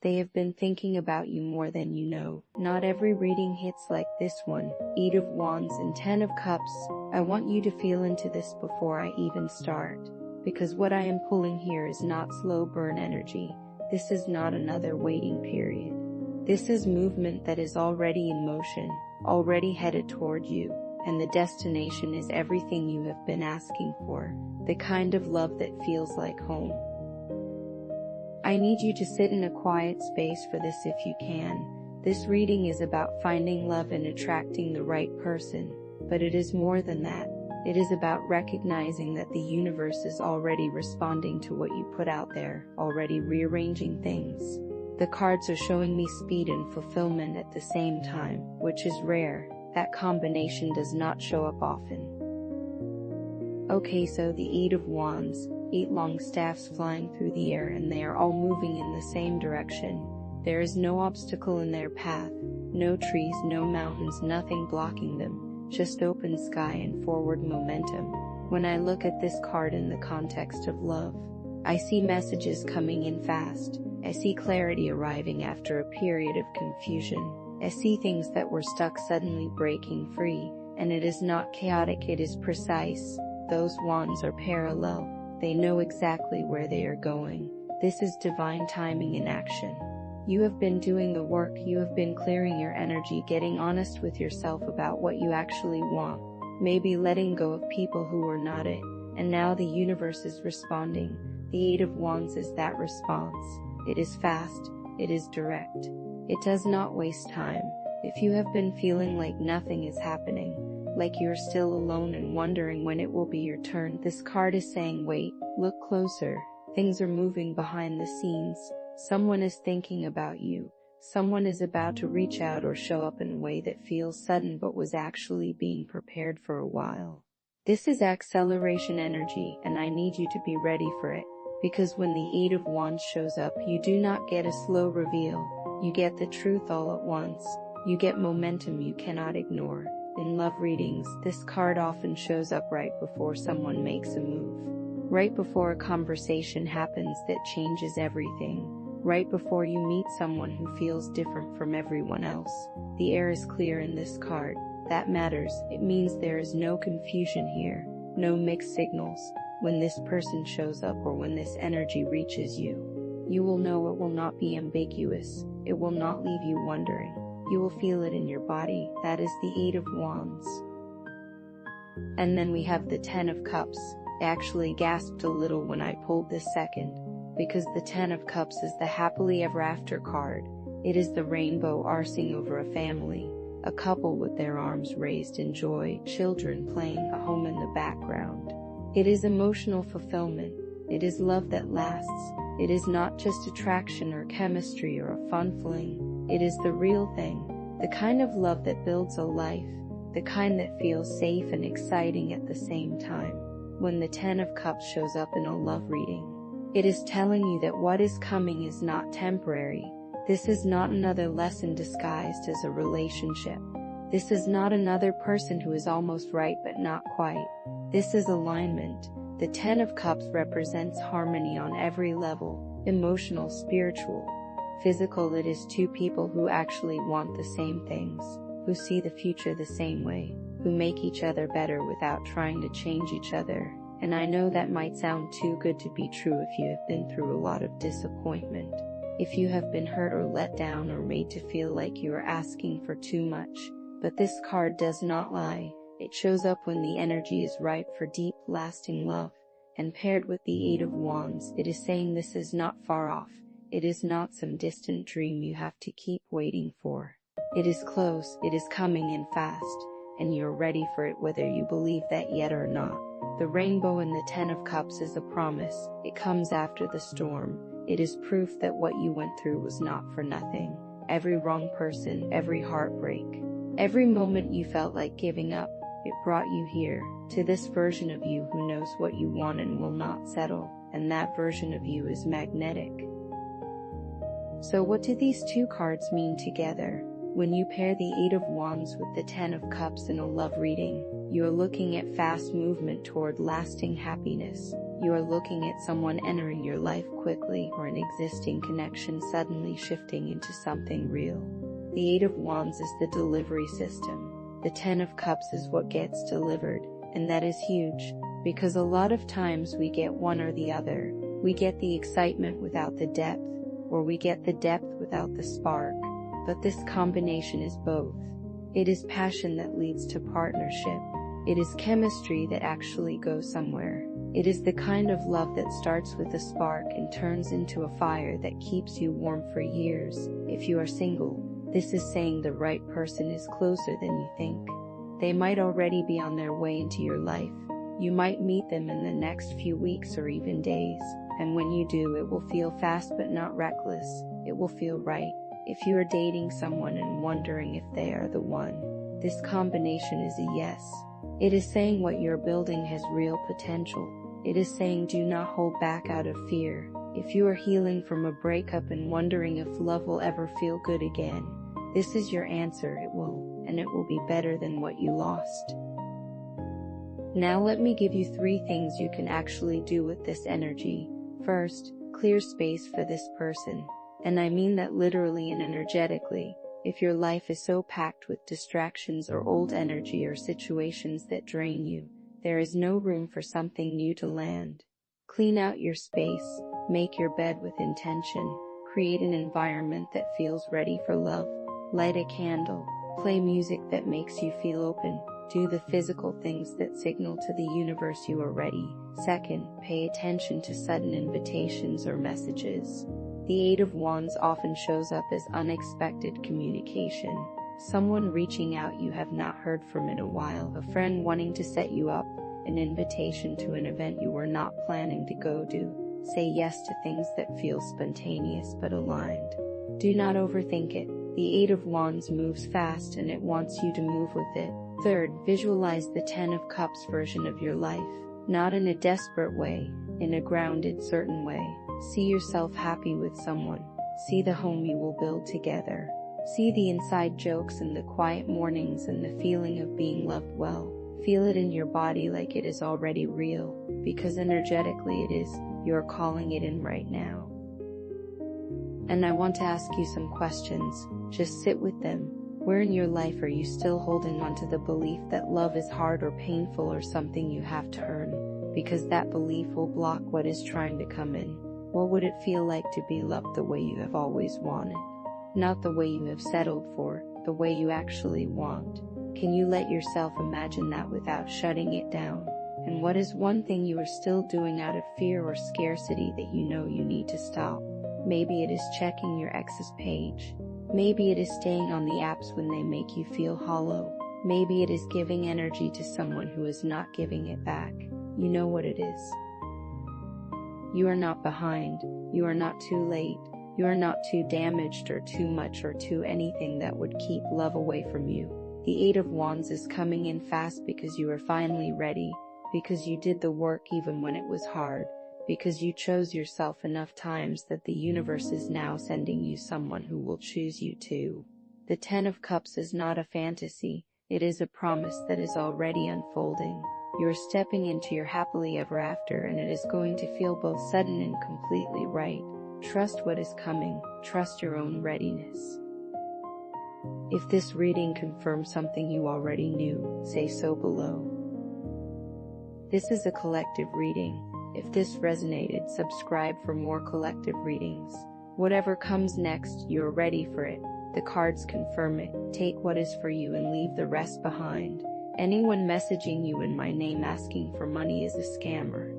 They have been thinking about you more than you know. Not every reading hits like this one. 8 of Wands and 10 of Cups. I want you to feel into this before I even start, because what I am pulling here is not slow burn energy. This is not another waiting period. This is movement that is already in motion, already headed toward you, and the destination is everything you have been asking for, the kind of love that feels like home. I need you to sit in a quiet space for this if you can. This reading is about finding love and attracting the right person, but it is more than that. It is about recognizing that the universe is already responding to what you put out there, already rearranging things. The cards are showing me speed and fulfillment at the same time, which is rare. That combination does not show up often. Okay, so the 8 of Wands, 8 long staffs flying through the air, and they are all moving in the same direction. There is no obstacle in their path, no trees, no mountains, nothing blocking them, just open sky and forward momentum. When I look at this card in the context of love, I see messages coming in fast. I see clarity arriving after a period of confusion. I see things that were stuck suddenly breaking free, and it is not chaotic, it is precise. Those wands are parallel. They know exactly where they are going. This is divine timing in action. You have been doing the work, you have been clearing your energy, getting honest with yourself about what you actually want, maybe letting go of people who are not it, and now the universe is responding. The 8 of Wands is that response. It is fast, it is direct. It does not waste time. If you have been feeling like nothing is happening, like you're still alone and wondering when it will be your turn, this card is saying wait, look closer. Things are moving behind the scenes. Someone is thinking about you. Someone is about to reach out or show up in a way that feels sudden but was actually being prepared for a while. This is acceleration energy, and I need you to be ready for it. Because when the 8 of Wands shows up, you do not get a slow reveal. You get the truth all at once. You get momentum you cannot ignore. In love readings, this card often shows up right before someone makes a move. Right before a conversation happens that changes everything. Right before you meet someone who feels different from everyone else. The air is clear in this card. That matters. It means there is no confusion here. No mixed signals. When this person shows up or when this energy reaches you, you will know it will not be ambiguous. It will not leave you wondering. You will feel it in your body. That is the 8 of Wands. And then we have the 10 of Cups. I actually gasped a little when I pulled this second, because the 10 of Cups is the happily ever after card. It is the rainbow arcing over a family, a couple with their arms raised in joy, children playing, a home in the background. It is emotional fulfillment. It is love that lasts. It is not just attraction or chemistry or a fun fling. It is the real thing, the kind of love that builds a life, the kind that feels safe and exciting at the same time. When the 10 of Cups shows up in a love reading, it is telling you that what is coming is not temporary. This is not another lesson disguised as a relationship. This is not another person who is almost right but not quite. This is alignment. The 10 of Cups represents harmony on every level, emotional, spiritual, physical. It is two people who actually want the same things, who see the future the same way, who make each other better without trying to change each other. And I know that might sound too good to be true if you have been through a lot of disappointment, if you have been hurt or let down or made to feel like you are asking for too much. But this card does not lie. It shows up when the energy is right for deep, lasting love. And paired with the 8 of Wands, it is saying this is not far off. It is not some distant dream you have to keep waiting for. It is close, it is coming in fast, and you're ready for it whether you believe that yet or not. The rainbow in the 10 of Cups is a promise. It comes after the storm. It is proof that what you went through was not for nothing. Every wrong person, every heartbreak, every moment you felt like giving up, it brought you here, to this version of you who knows what you want and will not settle, and that version of you is magnetic. So what do these two cards mean together? When you pair the 8 of Wands with the 10 of Cups in a love reading, you are looking at fast movement toward lasting happiness. You are looking at someone entering your life quickly, or an existing connection suddenly shifting into something real. The Eight of Wands is the delivery system. The Ten of Cups is what gets delivered, and that is huge, because a lot of times we get one or the other. We get the excitement without the depth, or we get the depth without the spark. But this combination is both. It is passion that leads to partnership. It is chemistry that actually goes somewhere. It is the kind of love that starts with a spark and turns into a fire that keeps you warm for years. If you are single, this is saying the right person is closer than you think. They might already be on their way into your life. You might meet them in the next few weeks or even days, and when you do, it will feel fast but not reckless. It will feel right. If you are dating someone and wondering if they are the one, this combination is a yes. It is saying what you're building has real potential. It is saying do not hold back out of fear. If you are healing from a breakup and wondering if love will ever feel good again, this is your answer. It will, and it will be better than what you lost. Now let me give you 3 things you can actually do with this energy. First, clear space for this person. And I mean that literally and energetically. If your life is so packed with distractions or old energy or situations that drain you, there is no room for something new to land. Clean out your space, make your bed with intention, create an environment that feels ready for love, light a candle, play music that makes you feel open, do the physical things that signal to the universe you are ready. Second, pay attention to sudden invitations or messages. The Eight of Wands often shows up as unexpected communication. Someone reaching out you have not heard from in a while, a friend wanting to set you up, an invitation to an event you were not planning to go to. Say yes to things that feel spontaneous but aligned. Do not overthink it. The Eight of Wands moves fast and it wants you to move with it. Third, visualize the Ten of Cups version of your life. Not in a desperate way, in a grounded, certain way. See yourself happy with someone. See the home you will build together. See the inside jokes and the quiet mornings and the feeling of being loved well. Feel it in your body like it is already real, because energetically it is. You are calling it in right now. And I want to ask you some questions. Just sit with them. Where in your life are you still holding on to the belief that love is hard or painful or something you have to earn? Because that belief will block what is trying to come in. What would it feel like to be loved the way you have always wanted? Not the way you have settled for, the way you actually want. Can you let yourself imagine that without shutting it down? And what is one thing you are still doing out of fear or scarcity that you know you need to stop? Maybe it is checking your ex's page. Maybe it is staying on the apps when they make you feel hollow. Maybe it is giving energy to someone who is not giving it back. You know what it is. You are not behind. You are not too late. You are not too damaged or too much or too anything that would keep love away from you. The Eight of Wands is coming in fast because you are finally ready, because you did the work even when it was hard, because you chose yourself enough times that the universe is now sending you someone who will choose you too. The Ten of Cups is not a fantasy. It is a promise that is already unfolding. You are stepping into your happily ever after, and it is going to feel both sudden and completely right. Trust what is coming. Trust your own readiness. If this reading confirms something you already knew, say so below. This is a collective reading. If this resonated, subscribe for more collective readings. Whatever comes next, you're ready for it. The cards confirm it. Take what is for you and leave the rest behind. Anyone messaging you in my name asking for money is a scammer.